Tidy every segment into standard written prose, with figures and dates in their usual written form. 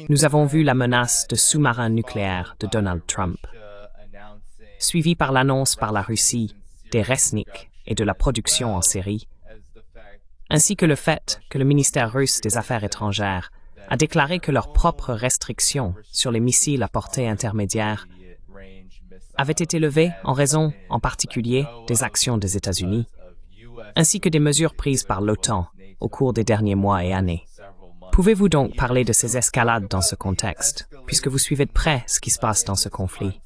Nous avons vu la menace de sous-marins nucléaires de Donald Trump, suivie par l'annonce par la Russie des Resnik et de la production en série, ainsi que le fait que le ministère russe des Affaires étrangères a déclaré que leurs propres restrictions sur les missiles à portée intermédiaire avaient été levées en raison, en particulier, des actions des États-Unis, ainsi que des mesures prises par l'OTAN au cours des derniers mois et années. Pouvez-vous donc parler de ces escalades dans ce contexte, puisque vous suivez de près ce qui se passe dans ce conflit?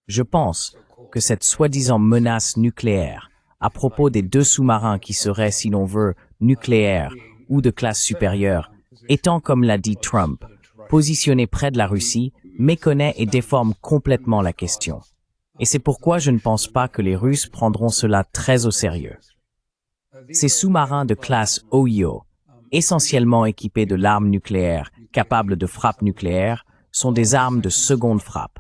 Je pense que cette soi-disant menace nucléaire à propos des deux sous-marins qui seraient, si l'on veut, nucléaires ou de classe supérieure, étant, comme l'a dit Trump, positionnés près de la Russie, méconnaît et déforme complètement la question. Et c'est pourquoi je ne pense pas que les Russes prendront cela très au sérieux. Ces sous-marins de classe OIO, essentiellement équipés de l'arme nucléaire, capables de frappe nucléaire, sont des armes de seconde frappe.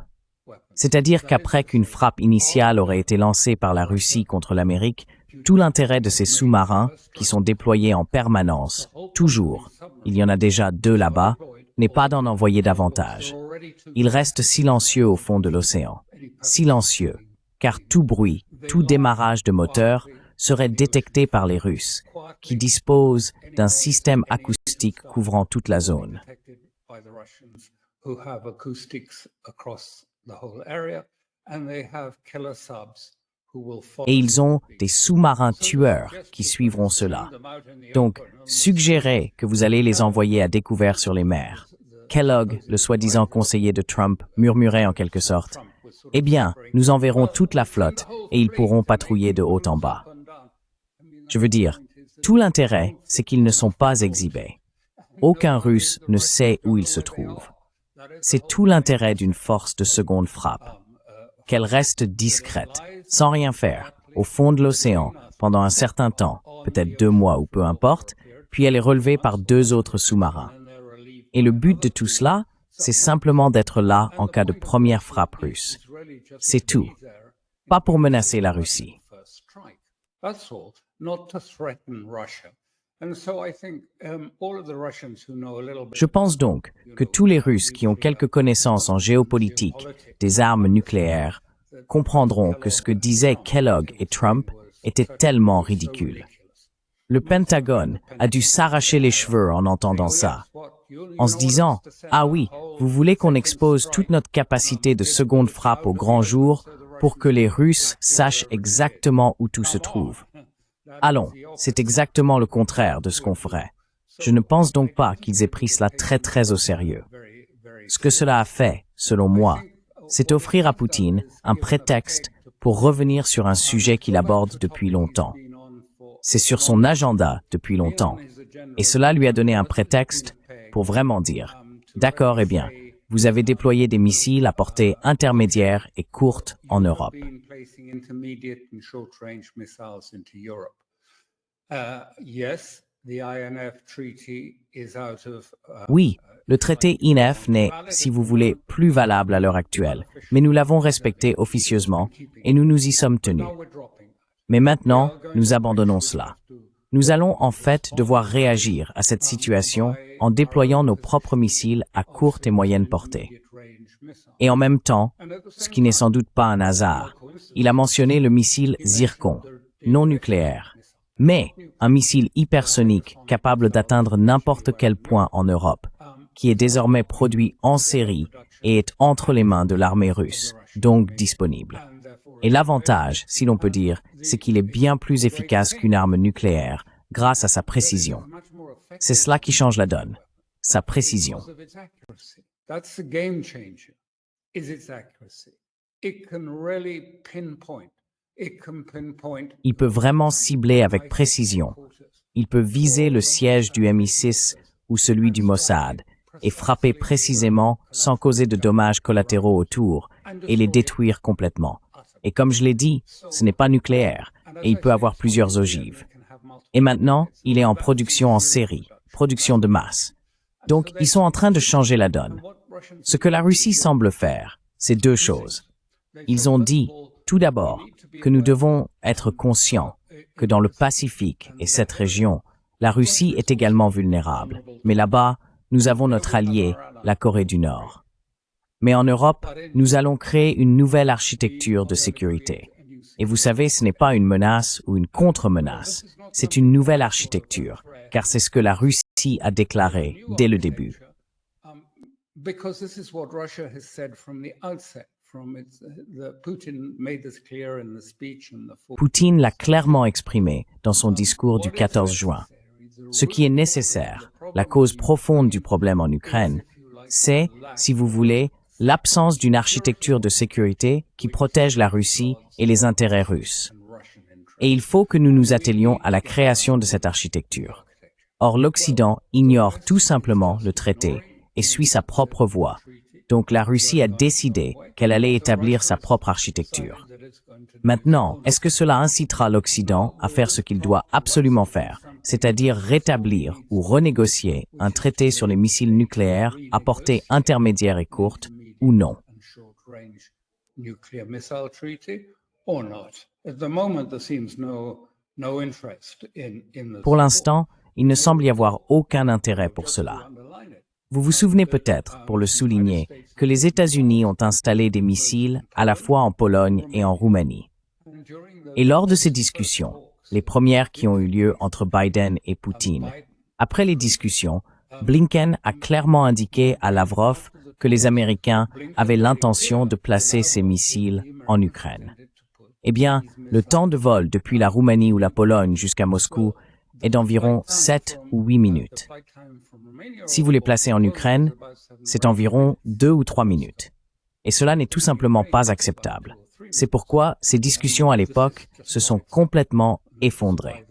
C'est-à-dire qu'après qu'une frappe initiale aurait été lancée par la Russie contre l'Amérique, tout l'intérêt de ces sous-marins, qui sont déployés en permanence, toujours, il y en a déjà 2 là-bas, n'est pas d'en envoyer davantage. Ils restent silencieux au fond de l'océan. Silencieux, car tout bruit, tout démarrage de moteur serait détecté par les Russes, qui disposent d'un système acoustique couvrant toute la zone. Et ils ont des sous-marins tueurs qui suivront cela. Donc, suggérez que vous allez les envoyer à découvert sur les mers. Kellogg, le soi-disant conseiller de Trump, murmurait en quelque sorte, « Eh bien, nous enverrons toute la flotte et ils pourront patrouiller de haut en bas. » Je veux dire, tout l'intérêt, c'est qu'ils ne sont pas exhibés. Aucun Russe ne sait où ils se trouvent. C'est tout l'intérêt d'une force de seconde frappe. Qu'elle reste discrète, sans rien faire, au fond de l'océan, pendant un certain temps, peut-être 2 mois ou peu importe, puis elle est relevée par 2 autres sous-marins. Et le but de tout cela, c'est simplement d'être là en cas de première frappe russe. C'est tout. Pas pour menacer la Russie. Je pense donc que tous les Russes qui ont quelques connaissances en géopolitique des armes nucléaires comprendront que ce que disaient Kellogg et Trump était tellement ridicule. Le Pentagone a dû s'arracher les cheveux en entendant ça, en se disant « Ah oui, vous voulez qu'on expose toute notre capacité de seconde frappe au grand jour pour que les Russes sachent exactement où tout se trouve. » Allons, c'est exactement le contraire de ce qu'on ferait. Je ne pense donc pas qu'ils aient pris cela très au sérieux. Ce que cela a fait, selon moi, c'est offrir à Poutine un prétexte pour revenir sur un sujet qu'il aborde depuis longtemps. C'est sur son agenda depuis longtemps. Et cela lui a donné un prétexte pour vraiment dire « D'accord, eh bien, vous avez déployé des missiles à portée intermédiaire et courte en Europe. » Oui, le traité INF n'est, si vous voulez, plus valable à l'heure actuelle, mais nous l'avons respecté officieusement et nous nous y sommes tenus. Mais maintenant, nous abandonnons cela. Nous allons en fait devoir réagir à cette situation en déployant nos propres missiles à courte et moyenne portée. Et en même temps, ce qui n'est sans doute pas un hasard, il a mentionné le missile Zircon, non nucléaire, mais un missile hypersonique capable d'atteindre n'importe quel point en Europe, qui est désormais produit en série et est entre les mains de l'armée russe, donc disponible. Et l'avantage, si l'on peut dire, c'est qu'il est bien plus efficace qu'une arme nucléaire grâce à sa précision. C'est cela qui change la donne, sa précision. Il peut vraiment cibler avec précision. Il peut viser le siège du MI6 ou celui du Mossad et frapper précisément sans causer de dommages collatéraux autour et les détruire complètement. Et comme je l'ai dit, ce n'est pas nucléaire et il peut avoir plusieurs ogives. Et maintenant, il est en production en série, production de masse. Donc, ils sont en train de changer la donne. Ce que la Russie semble faire, c'est 2 choses. Ils ont dit, tout d'abord, que nous devons être conscients que dans le Pacifique et cette région, la Russie est également vulnérable. Mais là-bas, nous avons notre allié, la Corée du Nord. Mais en Europe, nous allons créer une nouvelle architecture de sécurité. Et vous savez, ce n'est pas une menace ou une contre-menace, c'est une nouvelle architecture, car c'est ce que la Russie a déclaré dès le début. Poutine l'a clairement exprimé dans son discours du 14 juin. Ce qui est nécessaire, la cause profonde du problème en Ukraine, c'est, si vous voulez, l'absence d'une architecture de sécurité qui protège la Russie et les intérêts russes. Et il faut que nous nous attelions à la création de cette architecture. Or, l'Occident ignore tout simplement le traité et suit sa propre voie. Donc, la Russie a décidé qu'elle allait établir sa propre architecture. Maintenant, est-ce que cela incitera l'Occident à faire ce qu'il doit absolument faire, c'est-à-dire rétablir ou renégocier un traité sur les missiles nucléaires à portée intermédiaire et courte, ou non? Pour l'instant, il ne semble y avoir aucun intérêt pour cela. Vous vous souvenez peut-être, pour le souligner, que les États-Unis ont installé des missiles à la fois en Pologne et en Roumanie. Et lors de ces discussions, les premières qui ont eu lieu entre Biden et Poutine, après les discussions, Blinken a clairement indiqué à Lavrov que les Américains avaient l'intention de placer ces missiles en Ukraine. Eh bien, le temps de vol depuis la Roumanie ou la Pologne jusqu'à Moscou est d'environ 7 ou 8 minutes. Si vous les placez en Ukraine, c'est environ 2 ou 3 minutes. Et cela n'est tout simplement pas acceptable. C'est pourquoi ces discussions à l'époque se sont complètement effondrées.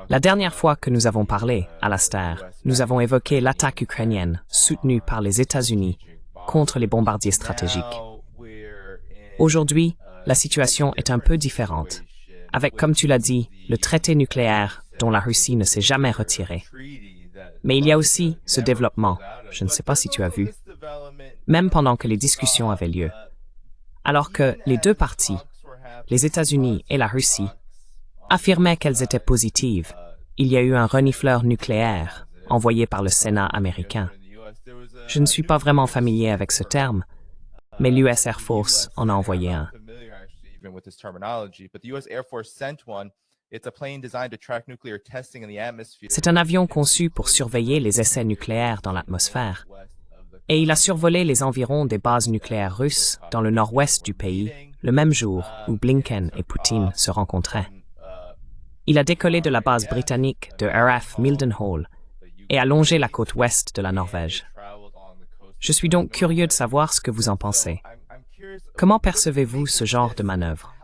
La dernière fois que nous avons parlé, Alastair, nous avons évoqué l'attaque ukrainienne soutenue par les États-Unis contre les bombardiers stratégiques. Aujourd'hui, la situation est un peu différente, avec, comme tu l'as dit, le traité nucléaire dont la Russie ne s'est jamais retirée. Mais il y a aussi ce développement, je ne sais pas si tu as vu, même pendant que les discussions avaient lieu. Alors que les deux parties, les États-Unis et la Russie, affirmaient qu'elles étaient positives, il y a eu un renifleur nucléaire envoyé par le Sénat américain. Je ne suis pas vraiment familier avec ce terme, mais l'US Air Force en a envoyé un. C'est un avion conçu pour surveiller les essais nucléaires dans l'atmosphère. Et il a survolé les environs des bases nucléaires russes dans le nord-ouest du pays, le même jour où Blinken et Poutine se rencontraient. Il a décollé de la base britannique de RAF Mildenhall et a longé la côte ouest de la Norvège. Je suis donc curieux de savoir ce que vous en pensez. Comment percevez-vous ce genre de manœuvre?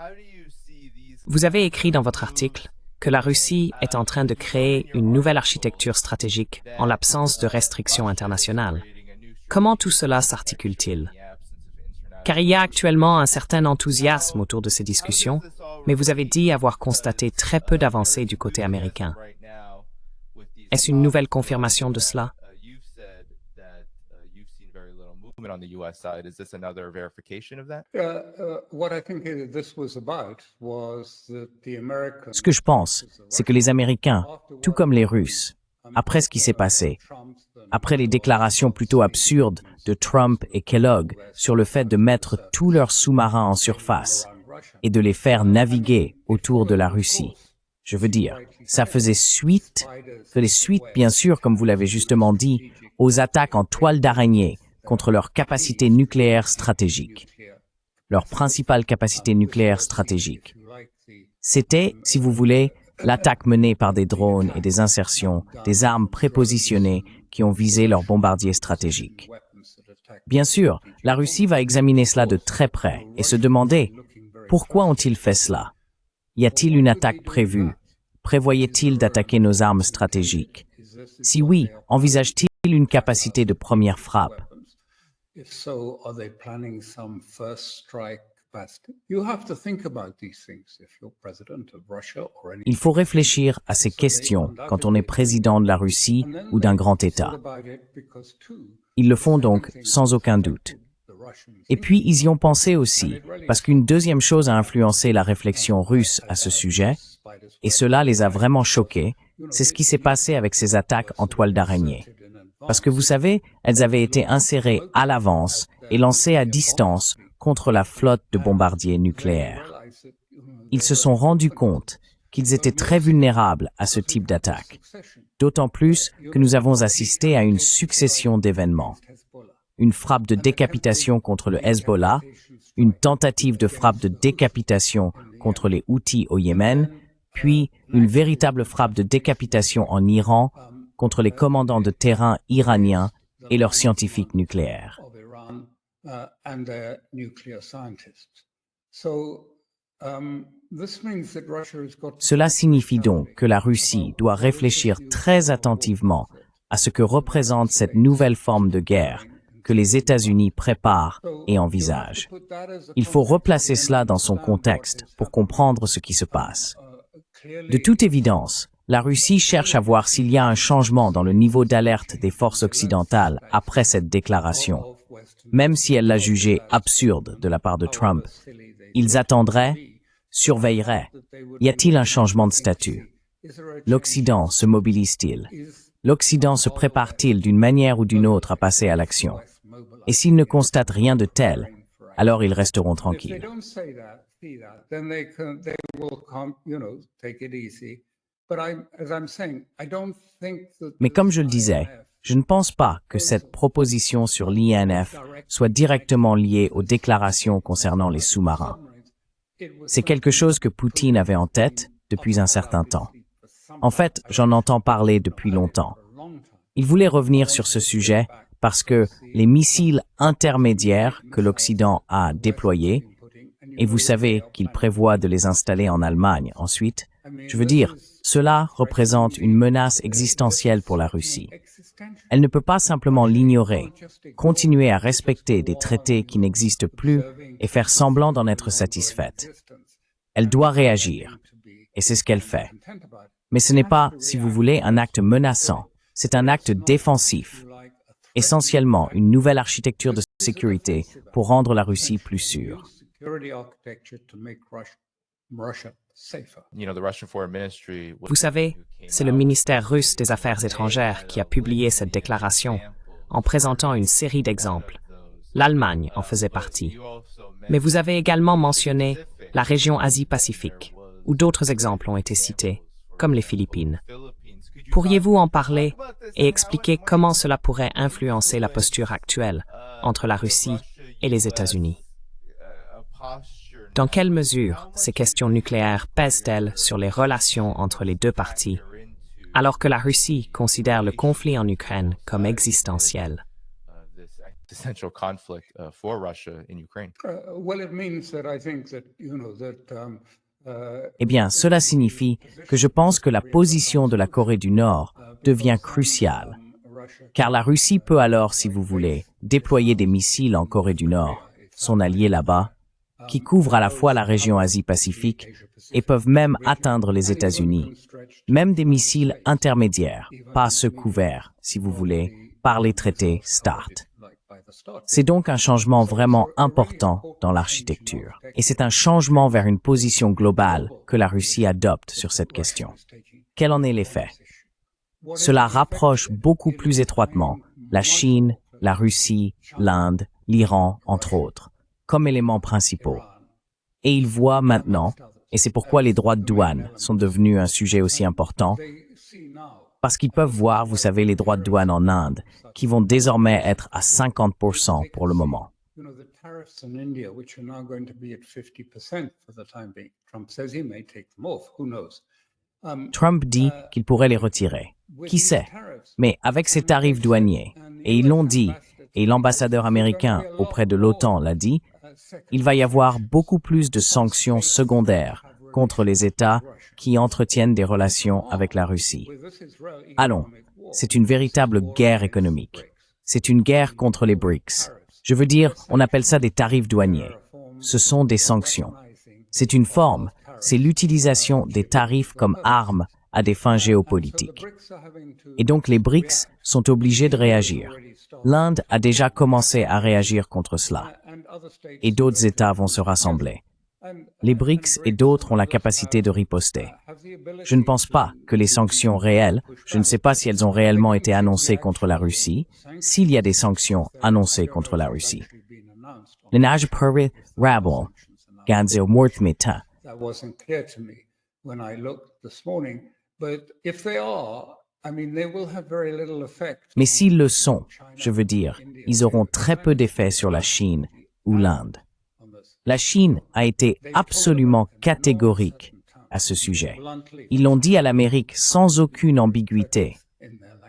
Vous avez écrit dans votre article que la Russie est en train de créer une nouvelle architecture stratégique en l'absence de restrictions internationales. Comment tout cela s'articule-t-il? Car il y a actuellement un certain enthousiasme autour de ces discussions, mais vous avez dit avoir constaté très peu d'avancées du côté américain. Est-ce une nouvelle confirmation de cela? Ce que je pense, c'est que les Américains, tout comme les Russes, après ce qui s'est passé, après les déclarations plutôt absurdes de Trump et Kellogg sur le fait de mettre tous leurs sous-marins en surface et de les faire naviguer autour de la Russie, je veux dire, ça faisait suite, bien sûr, comme vous l'avez justement dit, aux attaques en toile d'araignée contre leur capacité nucléaire stratégique, leur principale capacité nucléaire stratégique. C'était, si vous voulez, l'attaque menée par des drones et des insertions, des armes prépositionnées qui ont visé leurs bombardiers stratégiques. Bien sûr, la Russie va examiner cela de très près et se demander pourquoi ont-ils fait cela? Y a-t-il une attaque prévue? Prévoyait-il d'attaquer nos armes stratégiques? Si oui, envisage-t-il une capacité de première frappe? Il faut réfléchir à ces questions quand on est président de la Russie ou d'un grand État. Ils le font donc sans aucun doute. Et puis, ils y ont pensé aussi, parce qu'une deuxième chose a influencé la réflexion russe à ce sujet, et cela les a vraiment choqués, c'est ce qui s'est passé avec ces attaques en toile d'araignée. Parce que vous savez, elles avaient été insérées à l'avance et lancées à distance contre la flotte de bombardiers nucléaires. Ils se sont rendus compte qu'ils étaient très vulnérables à ce type d'attaque, d'autant plus que nous avons assisté à une succession d'événements. Une frappe de décapitation contre le Hezbollah, une tentative de frappe de décapitation contre les Houthis au Yémen, puis une véritable frappe de décapitation en Iran contre les commandants de terrain iraniens et leurs scientifiques nucléaires. Cela signifie donc que la Russie doit réfléchir très attentivement à ce que représente cette nouvelle forme de guerre que les États-Unis préparent et envisagent. Il faut replacer cela dans son contexte pour comprendre ce qui se passe. De toute évidence, la Russie cherche à voir s'il y a un changement dans le niveau d'alerte des forces occidentales après cette déclaration, même si elle l'a jugée absurde de la part de Trump. Ils attendraient, surveilleraient. Y a-t-il un changement de statut? L'Occident se mobilise-t-il? L'Occident se prépare-t-il d'une manière ou d'une autre à passer à l'action? Et s'ils ne constatent rien de tel, alors ils resteront tranquilles. Mais comme je le disais, je ne pense pas que cette proposition sur l'INF soit directement liée aux déclarations concernant les sous-marins. C'est quelque chose que Poutine avait en tête depuis un certain temps. En fait, j'en entends parler depuis longtemps. Il voulait revenir sur ce sujet parce que les missiles intermédiaires que l'Occident a déployés, et vous savez qu'il prévoit de les installer en Allemagne ensuite, je veux dire, cela représente une menace existentielle pour la Russie. Elle ne peut pas simplement l'ignorer, continuer à respecter des traités qui n'existent plus et faire semblant d'en être satisfaite. Elle doit réagir, et c'est ce qu'elle fait. Mais ce n'est pas, si vous voulez, un acte menaçant, c'est un acte défensif, essentiellement une nouvelle architecture de sécurité pour rendre la Russie plus sûre. Vous savez, c'est le ministère russe des Affaires étrangères qui a publié cette déclaration en présentant une série d'exemples. L'Allemagne en faisait partie. Mais vous avez également mentionné la région Asie-Pacifique, où d'autres exemples ont été cités, comme les Philippines. Pourriez-vous en parler et expliquer comment cela pourrait influencer la posture actuelle entre la Russie et les États-Unis? Dans quelle mesure ces questions nucléaires pèsent-elles sur les relations entre les deux parties, alors que la Russie considère le conflit en Ukraine comme existentiel? Eh bien, cela signifie que je pense que la position de la Corée du Nord devient cruciale, car la Russie peut alors, si vous voulez, déployer des missiles en Corée du Nord, son allié là-bas, qui couvrent à la fois la région Asie-Pacifique et peuvent même atteindre les États-Unis, même des missiles intermédiaires, pas ceux couverts, si vous voulez, par les traités START. C'est donc un changement vraiment important dans l'architecture. Et c'est un changement vers une position globale que la Russie adopte sur cette question. Quel en est l'effet? Cela rapproche beaucoup plus étroitement la Chine, la Russie, l'Inde, l'Iran, entre autres, comme éléments principaux. Et ils voient maintenant, et c'est pourquoi les droits de douane sont devenus un sujet aussi important, parce qu'ils peuvent voir, vous savez, les droits de douane en Inde, qui vont désormais être à 50% pour le moment. Trump dit qu'il pourrait les retirer. Qui sait? Mais avec ces tarifs douaniers, et ils l'ont dit, et l'ambassadeur américain auprès de l'OTAN l'a dit, il va y avoir beaucoup plus de sanctions secondaires contre les États qui entretiennent des relations avec la Russie. Allons, c'est une véritable guerre économique. C'est une guerre contre les BRICS. Je veux dire, on appelle ça des tarifs douaniers. ce sont des sanctions. C'est une forme, c'est l'utilisation des tarifs comme armes à des fins géopolitiques. Et donc les BRICS sont obligés de réagir. L'Inde a déjà commencé à réagir contre cela. Et d'autres États vont se rassembler. Les BRICS et d'autres ont la capacité de riposter. Je ne pense pas que les sanctions réelles, je ne sais pas si elles ont réellement été annoncées contre la Russie, s'il y a des sanctions annoncées contre la Russie. Le nage puri rabble, ganzo mortmita. Mais s'ils le sont, je veux dire, ils auront très peu d'effet sur la Chine ou l'Inde. La Chine a été absolument catégorique à ce sujet. Ils l'ont dit à l'Amérique sans aucune ambiguïté.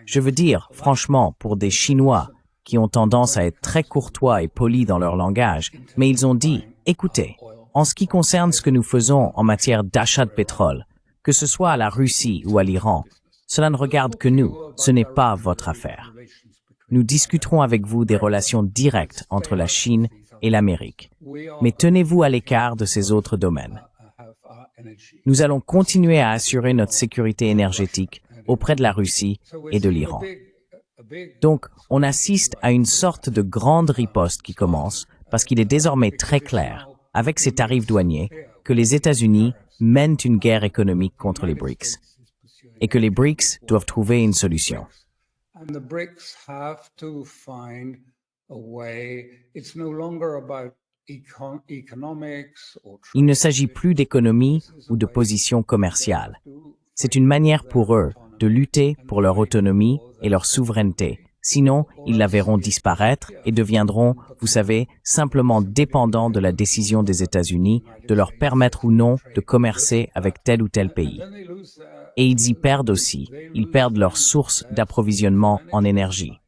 Je veux dire, franchement, pour des Chinois qui ont tendance à être très courtois et polis dans leur langage, mais ils ont dit, écoutez, en ce qui concerne ce que nous faisons en matière d'achat de pétrole, que ce soit à la Russie ou à l'Iran, cela ne regarde que nous, ce n'est pas votre affaire. Nous discuterons avec vous des relations directes entre la Chine et l'Amérique. Mais tenez-vous à l'écart de ces autres domaines. Nous allons continuer à assurer notre sécurité énergétique auprès de la Russie et de l'Iran. Donc, on assiste à une sorte de grande riposte qui commence parce qu'il est désormais très clair, avec ces tarifs douaniers, que les États-Unis mènent une guerre économique contre les BRICS et que les BRICS doivent trouver une solution. Il ne s'agit plus d'économie ou de position commerciale. C'est une manière pour eux de lutter pour leur autonomie et leur souveraineté. Sinon, ils la verront disparaître et deviendront, vous savez, simplement dépendants de la décision des États-Unis de leur permettre ou non de commercer avec tel ou tel pays. Et ils y perdent aussi. Ils perdent leur source d'approvisionnement en énergie.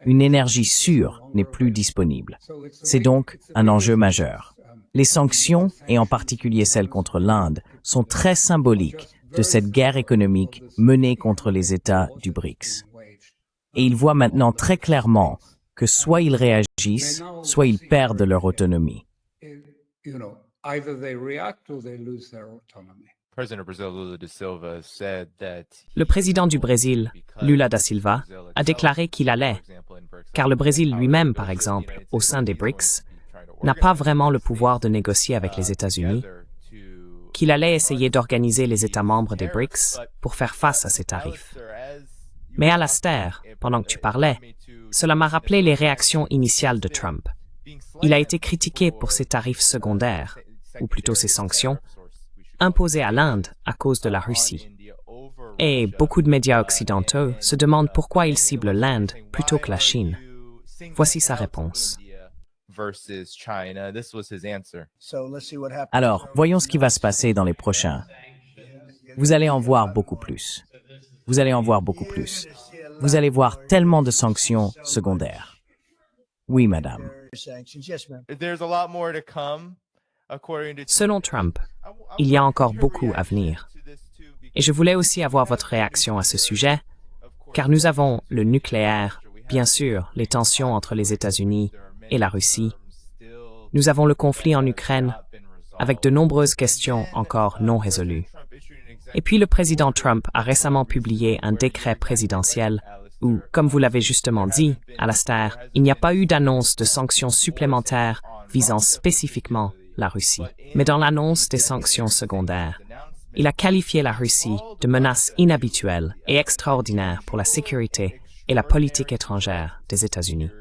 Une énergie sûre n'est plus disponible. C'est donc un enjeu majeur. Les sanctions, et en particulier celles contre l'Inde, sont très symboliques de cette guerre économique menée contre les États du BRICS. Et ils voient maintenant très clairement que soit ils réagissent, soit ils perdent leur autonomie. Le président du Brésil, Lula da Silva, a déclaré qu'il allait, car le Brésil lui-même, par exemple, au sein des BRICS, n'a pas vraiment le pouvoir de négocier avec les États-Unis, qu'il allait essayer d'organiser les États membres des BRICS pour faire face à ces tarifs. Mais Alastair, pendant que tu parlais, cela m'a rappelé les réactions initiales de Trump. Il a été critiqué pour ses tarifs secondaires, ou plutôt ses sanctions, imposées à l'Inde à cause de la Russie. Et beaucoup de médias occidentaux se demandent pourquoi il cible l'Inde plutôt que la Chine. Voici sa réponse. Alors, voyons ce qui va se passer dans les prochains. Vous allez en voir beaucoup plus. Vous allez en voir beaucoup plus. Vous allez voir tellement de sanctions secondaires. Oui, madame. Selon Trump, il y a encore beaucoup à venir. Et je voulais aussi avoir votre réaction à ce sujet, car nous avons le nucléaire, bien sûr, les tensions entre les États-Unis et la Russie. Nous avons le conflit en Ukraine, avec de nombreuses questions encore non résolues. Et puis le président Trump a récemment publié un décret présidentiel où, comme vous l'avez justement dit, Alastair, il n'y a pas eu d'annonce de sanctions supplémentaires visant spécifiquement la Russie. Mais dans l'annonce des sanctions secondaires, il a qualifié la Russie de menace inhabituelle et extraordinaire pour la sécurité et la politique étrangère des États-Unis.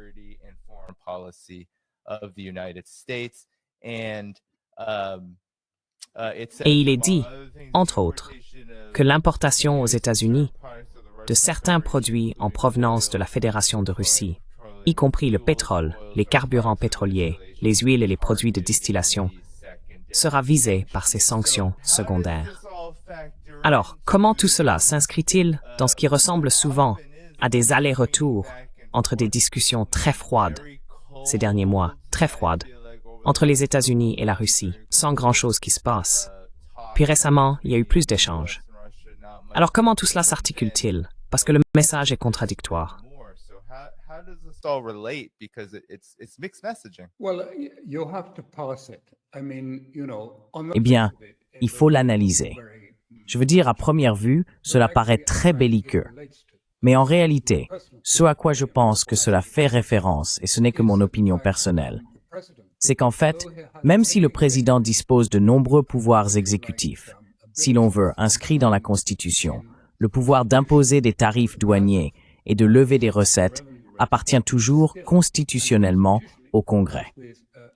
Et il est dit, entre autres, que l'importation aux États-Unis de certains produits en provenance de la Fédération de Russie, y compris le pétrole, les carburants pétroliers, les huiles et les produits de distillation, sera visée par ces sanctions secondaires. Alors, comment tout cela s'inscrit-il dans ce qui ressemble souvent à des allers-retours entre des discussions très froides, ces derniers mois, très froides, entre les États-Unis et la Russie, sans grand-chose qui se passe. Puis récemment, il y a eu plus d'échanges. Alors comment tout cela s'articule-t-il? Parce que le message est contradictoire. How does this all relate? Because it's mixed messaging. Well, you have to parse it. I mean, you know, on the Eh bien, face of it, il faut l'analyser. Je veux dire, à première vue, cela paraît très belliqueux. Mais en réalité, ce à quoi je pense que cela fait référence, et ce n'est que mon opinion personnelle, c'est qu'en fait, même si le président dispose de nombreux pouvoirs exécutifs, si l'on veut, inscrits dans la Constitution, le pouvoir d'imposer des tarifs douaniers et de lever des recettes appartient toujours constitutionnellement au Congrès.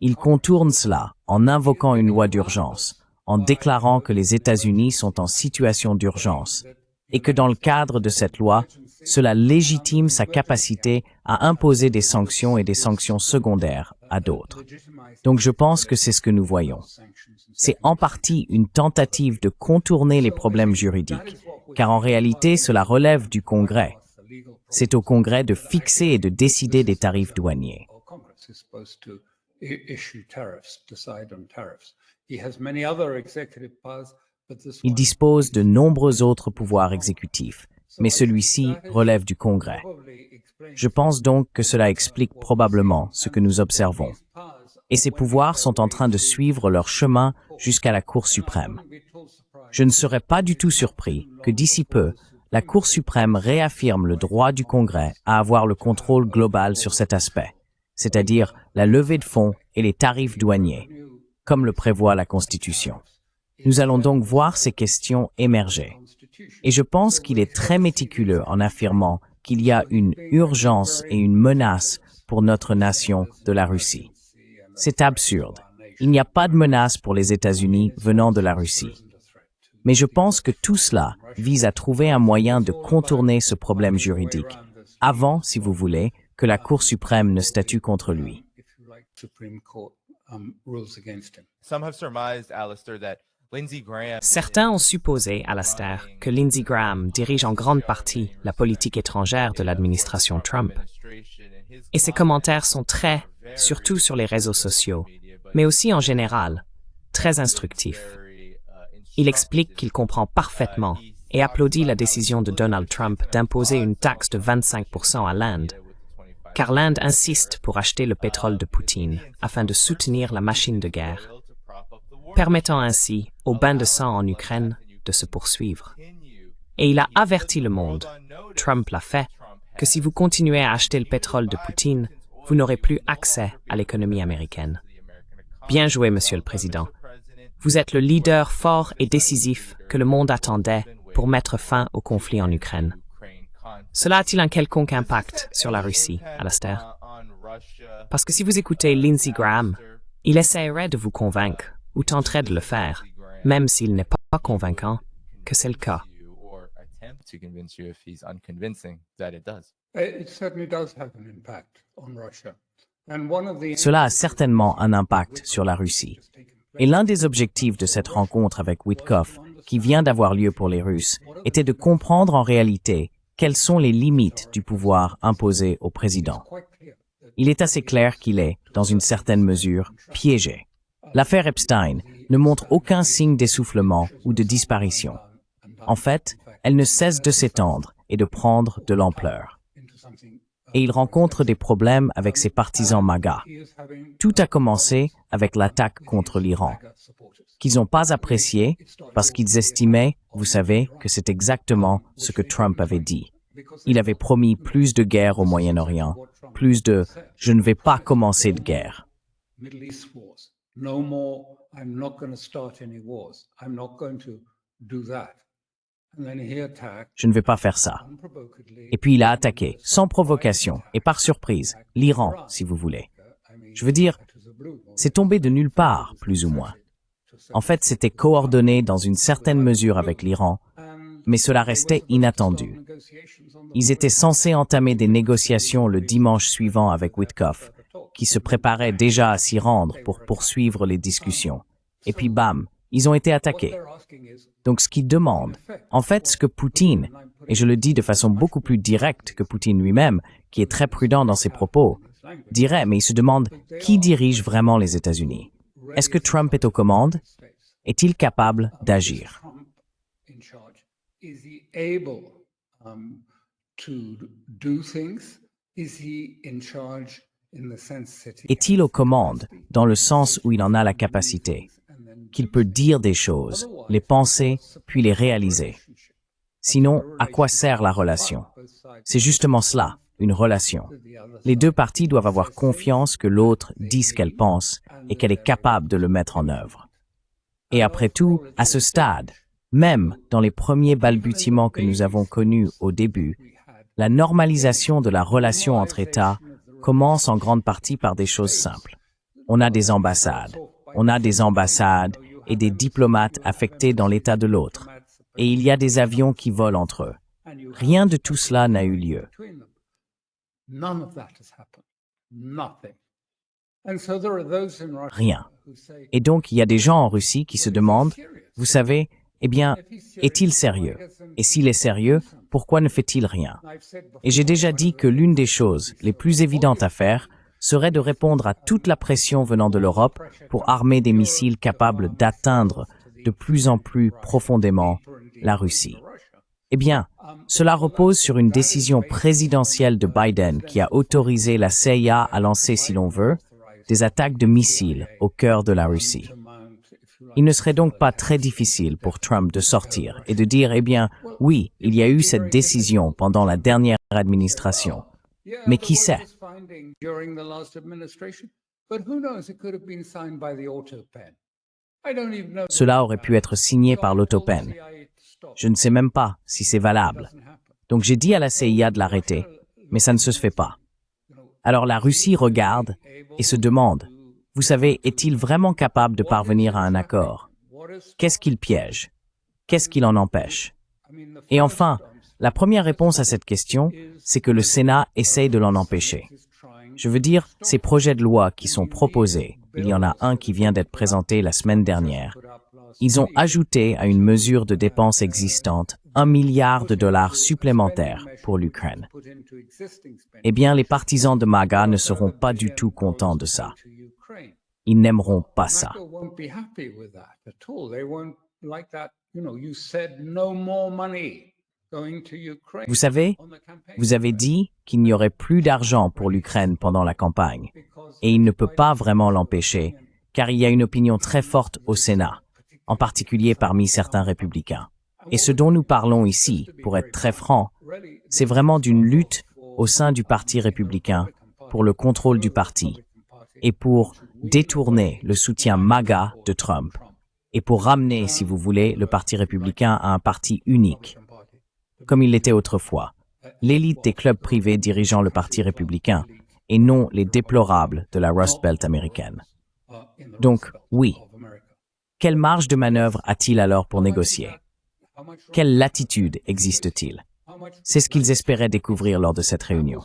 Il contourne cela en invoquant une loi d'urgence, en déclarant que les États-Unis sont en situation d'urgence, et que dans le cadre de cette loi, cela légitime sa capacité à imposer des sanctions et des sanctions secondaires à d'autres. Donc je pense que c'est ce que nous voyons. C'est en partie une tentative de contourner les problèmes juridiques, car en réalité cela relève du Congrès. C'est au Congrès de fixer et de décider des tarifs douaniers. Il dispose de nombreux autres pouvoirs exécutifs, mais celui-ci relève du Congrès. Je pense donc que cela explique probablement ce que nous observons. Et ces pouvoirs sont en train de suivre leur chemin jusqu'à la Cour suprême. Je ne serais pas du tout surpris que d'ici peu, la Cour suprême réaffirme le droit du Congrès à avoir le contrôle global sur cet aspect, c'est-à-dire la levée de fonds et les tarifs douaniers, comme le prévoit la Constitution. Nous allons donc voir ces questions émerger. Et je pense qu'il est très méticuleux en affirmant qu'il y a une urgence et une menace pour notre nation de la Russie. C'est absurde. Il n'y a pas de menace pour les États-Unis venant de la Russie. Mais je pense que tout cela vise à trouver un moyen de contourner ce problème juridique, avant, si vous voulez, que la Cour suprême ne statue contre lui. Some have surmised, Alistair, that Lindsey Graham. Certains ont supposé, Alastair, que Lindsey Graham dirige en grande partie la politique étrangère de l'administration Trump. Et ses commentaires sont très, surtout sur les réseaux sociaux, mais aussi en général, très instructifs. Il explique qu'il comprend parfaitement et applaudit la décision de Donald Trump d'imposer une taxe de 25% à l'Inde, car l'Inde insiste pour acheter le pétrole de Poutine afin de soutenir la machine de guerre, permettant ainsi au bain de sang en Ukraine de se poursuivre. Et il a averti le monde, Trump l'a fait, que si vous continuez à acheter le pétrole de Poutine, vous n'aurez plus accès à l'économie américaine. Bien joué, Monsieur le Président. Vous êtes le leader fort et décisif que le monde attendait pour mettre fin au conflit en Ukraine. Cela a-t-il un quelconque impact sur la Russie, Alastair? Parce que si vous écoutez Lindsey Graham, il essaierait de vous convaincre, ou tenterait de le faire, même s'il n'est pas convaincant, que c'est le cas. Cela a certainement un impact sur la Russie. Et l'un des objectifs de cette rencontre avec Witkoff, qui vient d'avoir lieu pour les Russes, était de comprendre en réalité quelles sont les limites du pouvoir imposé au président. Il est assez clair qu'il est, dans une certaine mesure, piégé. L'affaire Epstein ne montre aucun signe d'essoufflement ou de disparition. En fait, elle ne cesse de s'étendre et de prendre de l'ampleur. Et il rencontre des problèmes avec ses partisans MAGA. Tout a commencé avec l'attaque contre l'Iran, qu'ils n'ont pas apprécié parce qu'ils estimaient, vous savez, que c'est exactement ce que Trump avait dit. Il avait promis plus de guerre au Moyen-Orient, plus de « je ne vais pas commencer de guerre ». Je ne vais pas faire ça. Et puis il a attaqué, sans provocation et par surprise, l'Iran, si vous voulez. Je veux dire, c'est tombé de nulle part, plus ou moins. En fait, c'était coordonné dans une certaine mesure avec l'Iran, mais cela restait inattendu. Ils étaient censés entamer des négociations le dimanche suivant avec Witkoff, qui se préparait déjà à s'y rendre pour poursuivre les discussions. Et puis bam, ils ont été attaqués. Donc ce qu'ils demandent, en fait ce que Poutine, et je le dis de façon beaucoup plus directe que Poutine lui-même, qui est très prudent dans ses propos, dirait, mais il se demande qui dirige vraiment les États-Unis. Est-ce que Trump est aux commandes? Est-il capable d'agir? Is he in charge in the sense that he Est-il aux commandes dans le sens où il en a la capacité, qu'il peut dire des choses, les penser, puis les réaliser? Sinon, à quoi sert la relation? C'est justement cela, une relation. Les deux parties doivent avoir confiance que l'autre dit ce qu'elle pense et qu'elle est capable de le mettre en œuvre. Et après tout, à ce stade, même dans les premiers balbutiements que nous avons connus au début, la normalisation de la relation entre États commence en grande partie par des choses simples. On a des ambassades et des diplomates affectés dans l'État de l'autre, et il y a des avions qui volent entre eux. Rien de tout cela n'a eu lieu. Rien. Et donc, il y a des gens en Russie qui se demandent, vous savez, eh bien, est-il sérieux? Et s'il est sérieux, pourquoi ne fait-il rien? Et j'ai déjà dit que l'une des choses les plus évidentes à faire serait de répondre à toute la pression venant de l'Europe pour armer des missiles capables d'atteindre de plus en plus profondément la Russie. Eh bien, cela repose sur une décision présidentielle de Biden qui a autorisé la CIA à lancer, si l'on veut, des attaques de missiles au cœur de la Russie. Il ne serait donc pas très difficile pour Trump de sortir et de dire, eh bien, oui, il y a eu cette décision pendant la dernière administration. Mais qui sait? Cela aurait pu être signé par l'autopen. Je ne sais même pas si c'est valable. Donc j'ai dit à la CIA de l'arrêter, mais ça ne se fait pas. Alors la Russie regarde et se demande, vous savez, est-il vraiment capable de parvenir à un accord? Qu'est-ce qu'il piège? Qu'est-ce qui l'en empêche? Et enfin, la première réponse à cette question, c'est que le Sénat essaye de l'en empêcher. Je veux dire, ces projets de loi qui sont proposés, il y en a un qui vient d'être présenté la semaine dernière, ils ont ajouté à une mesure de dépenses existante $1 milliard supplémentaires pour l'Ukraine. Eh bien, les partisans de MAGA ne seront pas du tout contents de ça. Ils n'aimeront pas ça. Vous savez, vous avez dit qu'il n'y aurait plus d'argent pour l'Ukraine pendant la campagne, et il ne peut pas vraiment l'empêcher, car il y a une opinion très forte au Sénat, en particulier parmi certains républicains. Et ce dont nous parlons ici, pour être très franc, c'est vraiment d'une lutte au sein du Parti républicain pour le contrôle du parti, et pour détourner le soutien MAGA de Trump, et pour ramener, si vous voulez, le Parti républicain à un parti unique, comme il l'était autrefois, l'élite des clubs privés dirigeant le Parti républicain, et non les déplorables de la Rust Belt américaine. Donc, oui. Quelle marge de manœuvre a-t-il alors pour négocier? Quelle latitude existe-t-il? C'est ce qu'ils espéraient découvrir lors de cette réunion.